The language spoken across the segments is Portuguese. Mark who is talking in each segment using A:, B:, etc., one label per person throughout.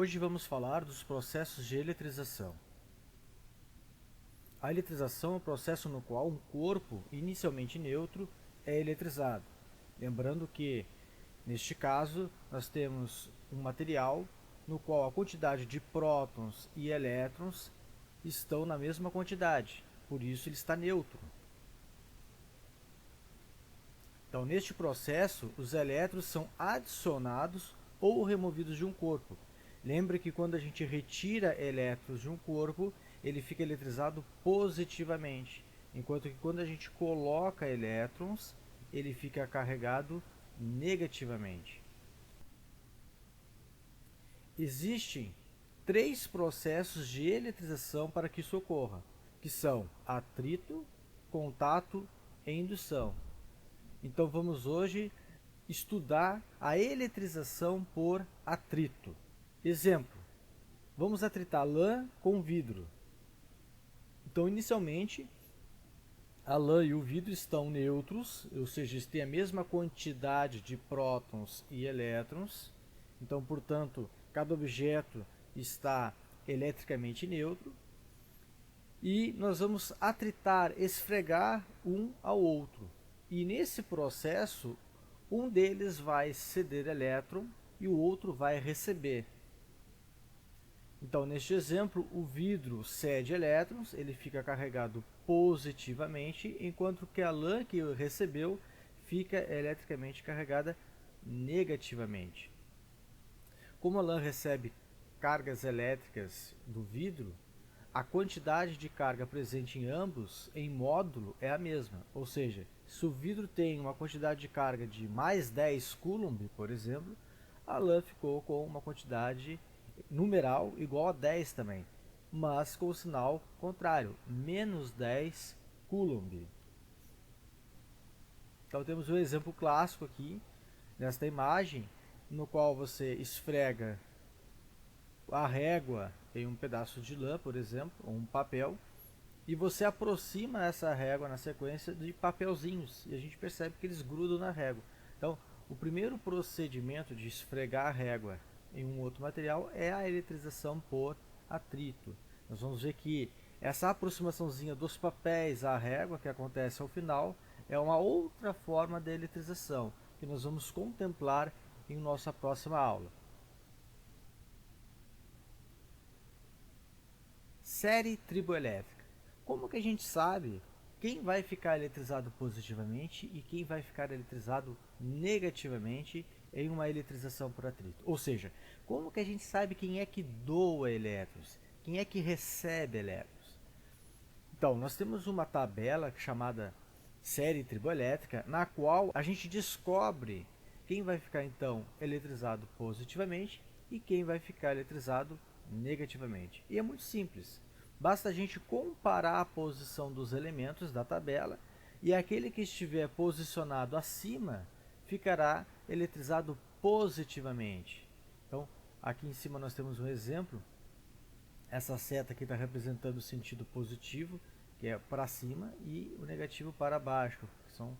A: Hoje vamos falar dos processos de eletrização. A eletrização é um processo no qual um corpo, inicialmente neutro, é eletrizado. Lembrando que, neste caso, nós temos um material no qual a quantidade de prótons e elétrons estão na mesma quantidade, por isso ele está neutro. Então, neste processo, os elétrons são adicionados ou removidos de um corpo. Lembre que quando a gente retira elétrons de um corpo, ele fica eletrizado positivamente, enquanto que quando a gente coloca elétrons, ele fica carregado negativamente. Existem três processos de eletrização para que isso ocorra, que são atrito, contato e indução. Então vamos hoje estudar a eletrização por atrito. Exemplo, vamos atritar lã com vidro. Então inicialmente a lã e o vidro estão neutros, ou seja, eles têm a mesma quantidade de prótons e elétrons. Então, portanto, cada objeto está eletricamente neutro. E nós vamos atritar, esfregar um ao outro. E nesse processo, um deles vai ceder elétron e o outro vai receber. Então, neste exemplo, o vidro cede elétrons, ele fica carregado positivamente, enquanto que a lã que recebeu fica eletricamente carregada negativamente. Como a lã recebe cargas elétricas do vidro, a quantidade de carga presente em ambos, em módulo, é a mesma. Ou seja, se o vidro tem uma quantidade de carga de mais 10 Coulomb, por exemplo, a lã ficou com uma quantidade numeral igual a 10 também, mas com o sinal contrário, menos 10 Coulomb. Então temos um exemplo clássico aqui, nesta imagem, no qual você esfrega a régua em um pedaço de lã, por exemplo, ou um papel, e você aproxima essa régua na sequência de papelzinhos, e a gente percebe que eles grudam na régua. Então, o primeiro procedimento de esfregar a régua em um outro material é a eletrização por atrito. Nós vamos ver que essa aproximaçãozinha dos papéis à régua, que acontece ao final, é uma outra forma de eletrização, que nós vamos contemplar em nossa próxima aula. Série triboelétrica. Como que a gente sabe quem vai ficar eletrizado positivamente e quem vai ficar eletrizado negativamente em uma eletrização por atrito? Ou seja, como que a gente sabe quem é que doa elétrons, quem é que recebe elétrons? Então, nós temos uma tabela chamada série triboelétrica, na qual a gente descobre quem vai ficar então eletrizado positivamente e quem vai ficar eletrizado negativamente. E é muito simples. Basta a gente comparar a posição dos elementos da tabela e aquele que estiver posicionado acima ficará eletrizado positivamente. Então, aqui em cima nós temos um exemplo. Essa seta aqui está representando o sentido positivo, que é para cima, e o negativo para baixo, que são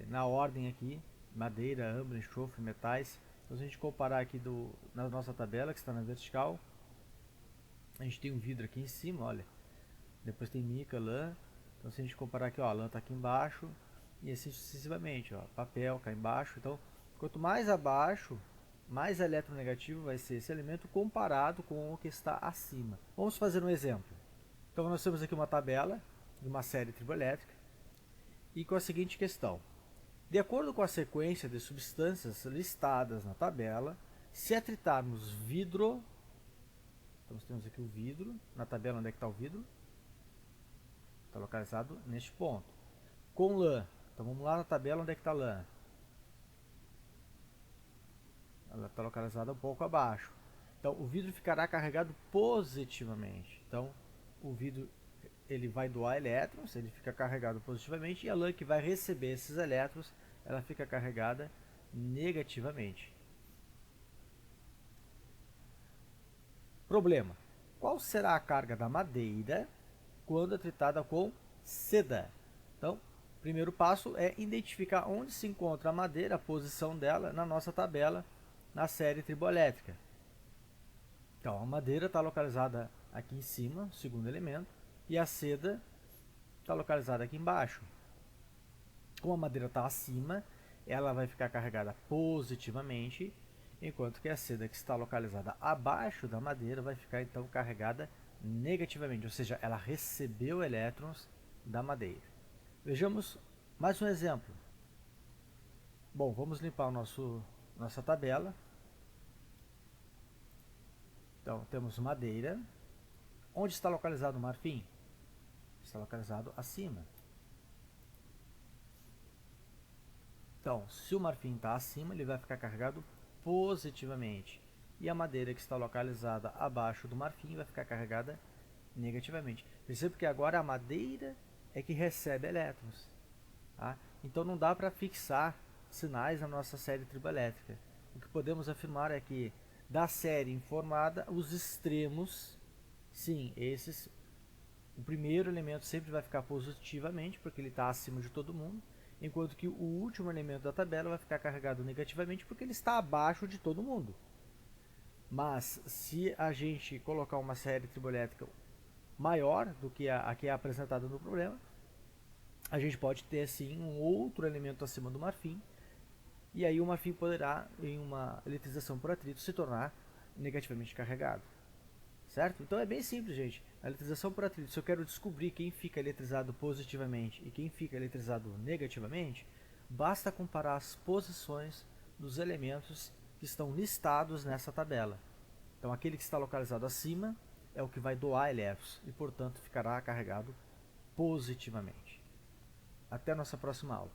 A: na ordem aqui, madeira, âmbar, enxofre, metais. Então, se a gente comparar aqui na nossa tabela, que está na vertical, a gente tem um vidro aqui em cima, olha. Depois tem mica, lã. Então, se a gente comparar aqui, ó, a lã está aqui embaixo, e assim sucessivamente, ó, papel cá embaixo. Então, quanto mais abaixo, mais eletronegativo vai ser esse elemento comparado com o que está acima. Vamos fazer um exemplo. Então, nós temos aqui uma tabela de uma série triboelétrica e com a seguinte questão. De acordo com a sequência de substâncias listadas na tabela, se atritarmos vidro, então nós temos aqui o vidro, na tabela onde é que está o vidro? Está localizado neste ponto. Com lã, então vamos lá na tabela onde é que está a lã? Ela está localizada um pouco abaixo. Então o vidro ficará carregado positivamente. Então o vidro ele vai doar elétrons, ele fica carregado positivamente, e a lã que vai receber esses elétrons, ela fica carregada negativamente. Problema: qual será a carga da madeira quando atritada com seda? Então, o primeiro passo é identificar onde se encontra a madeira, a posição dela na nossa tabela, na série triboelétrica. Então, a madeira está localizada aqui em cima, segundo elemento, e a seda está localizada aqui embaixo. Como a madeira está acima, ela vai ficar carregada positivamente, enquanto que a seda que está localizada abaixo da madeira vai ficar então carregada negativamente, ou seja, ela recebeu elétrons da madeira. Vejamos mais um exemplo. Bom, vamos limpar nossa tabela. Então, temos madeira. Onde está localizado o marfim? Está localizado acima. Então, se o marfim está acima, ele vai ficar carregado positivamente. E a madeira que está localizada abaixo do marfim vai ficar carregada negativamente. Perceba que agora a madeira é que recebe elétrons. Tá? Então não dá para fixar sinais na nossa série triboelétrica. O que podemos afirmar é que da série informada, os extremos, sim, esses, o primeiro elemento sempre vai ficar positivamente, porque ele está acima de todo mundo, enquanto que o último elemento da tabela vai ficar carregado negativamente, porque ele está abaixo de todo mundo. Mas se a gente colocar uma série triboelétrica maior do que a que é apresentada no problema, a gente pode ter sim um outro elemento acima do marfim, e aí o marfim poderá, em uma eletrização por atrito, se tornar negativamente carregado. Certo? Então é bem simples, gente. A eletrização por atrito, se eu quero descobrir quem fica eletrizado positivamente e quem fica eletrizado negativamente, basta comparar as posições dos elementos que estão listados nessa tabela. Então aquele que está localizado acima é o que vai doar elétrons e, portanto, ficará carregado positivamente. Até a nossa próxima aula.